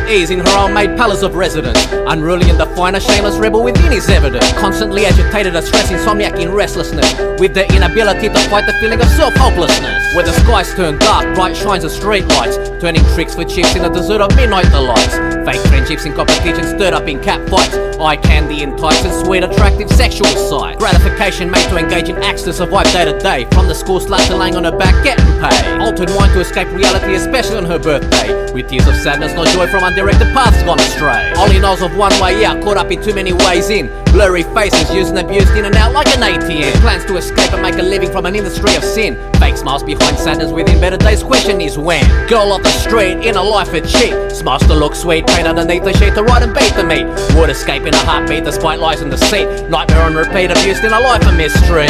at ease in her own made palace of residence. Unruly and defiant, a shameless rebel within his evidence. Constantly agitated, a stress insomniac in restlessness, with the inability to fight the feeling of self-hopelessness. Where the skies turn dark, bright shines of street lights, turning tricks for chips in the desert of midnight delights. Fake friendships in competition stirred up in cat fights. Eye candy enticing sweet attractive sexual sight. Gratification made to engage in acts to survive day to day. From the school slut to laying on her back getting paid. Altered wine to escape reality, especially on her birthday. With tears of sadness, no joy from undirected paths gone astray. Only knows of one way out, caught up in too many ways in. Blurry faces used and abused in and out like an ATM. Plans to escape and make a living from an industry of sin. Fake smiles behind sadness within better days, question is when. Girl off the street, in a life a cheat. Smiles to look sweet, paint underneath the sheet to ride and beat the meat. Would escape in a heartbeat despite lies in deceit. Nightmare on repeat, abused in a life of mystery.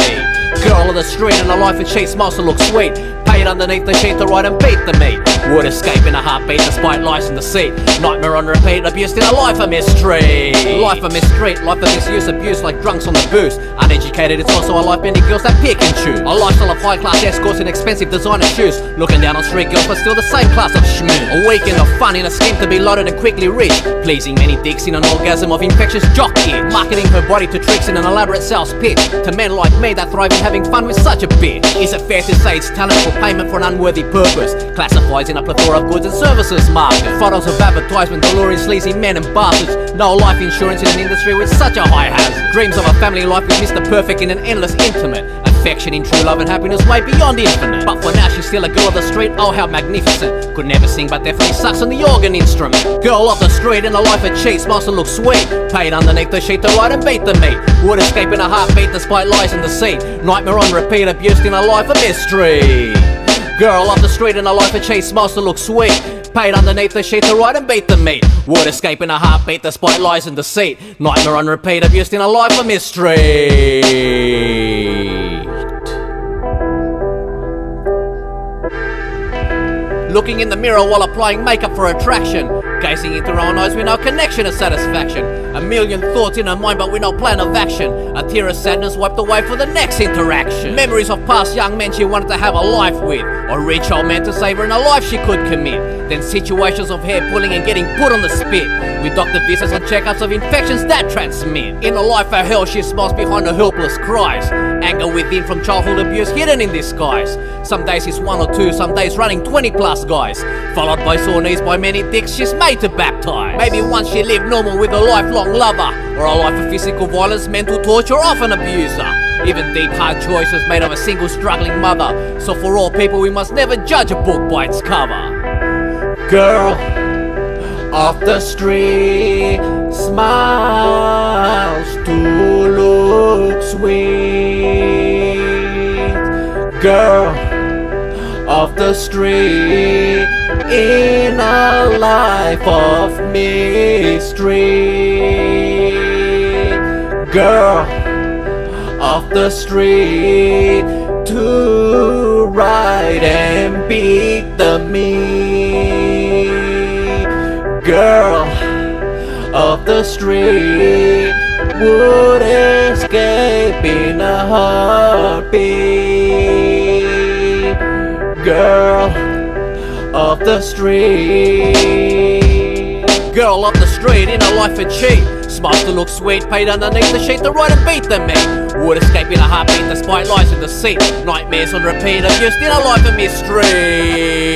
Girl of the street, in a life a cheat, smiles to look sweet. Paint underneath the sheet to ride and beat the meat. Would escape in a heartbeat despite lies in deceit. Nightmare on repeat, abused in a life of mystery. Life of mistreat, life of misuse, abuse like drunks on the booze. Uneducated, it's also a life bending girls that pick and choose. A lifestyle of high class escorts and expensive designer shoes. Looking down on street girls but still the same class of schmoo. A weekend of fun in a scheme to be loaded and quickly rich. Pleasing many dicks in an orgasm of infectious jock itch. Marketing her body to tricks in an elaborate sales pitch. To men like me that thrive in having fun with such a bitch. Is it fair to say it's talent for payment for an unworthy purpose? Classifies in a plethora of goods and services market. Photos of advertisement alluring sleazy men and bastards. No life insurance in an industry with such a high hazard. Dreams of a family life with Mr. Perfect in an endless intimate. Affection in true love and happiness way beyond infinite. But for now she's still a girl of the street, oh how magnificent. Could never sing but definitely sucks on the organ instrument. Girl off the street in a life of cheat, smiles to look sweet. Paid underneath the sheet to ride and beat the meat. Would escape in a heartbeat despite lies and deceit. Nightmare on repeat, abused in a life of mystery. Girl off the street in a life of cheat, smiles to look sweet. Paid underneath the sheet to ride and beat the meat. Would escape in a heartbeat despite lies and deceit. Nightmare on repeat, abused in a life of mystery. Looking in the mirror while applying makeup for attraction. Gazing into her own eyes with no connection of satisfaction. A million thoughts in her mind but with no plan of action. A tear of sadness wiped away for the next interaction. Memories of past young men she wanted to have a life with. Or rich old men to save her in a life she could commit. Then situations of hair pulling and getting put on the spit. With doctor visits and checkups of infections that transmit. In a life of hell she smiles behind her helpless cries. Anger within from childhood abuse hidden in disguise. Some days it's one or two, some days running 20 plus guys. Followed by sore knees by many dicks she's made to baptize. Maybe once she lived normal with a lifelong lover. Or a life of physical violence, mental torture, of an abuser. Even deep hard choices made of a single struggling mother. So for all people we must never judge a book by its cover. Girl off the street, smiles to look sweet. Girl off the street, in a life of mystery. Girl off the street, to ride and beat the meat. Girl off the street, would escape in a heartbeat. Girl off the street. Girl off the street in a life of cheat. Smiles to look sweet, paid underneath the sheet to ride and beat the meat. Would escape in a heartbeat despite lies and deceit. Nightmares on repeat, abused in a life of mystery.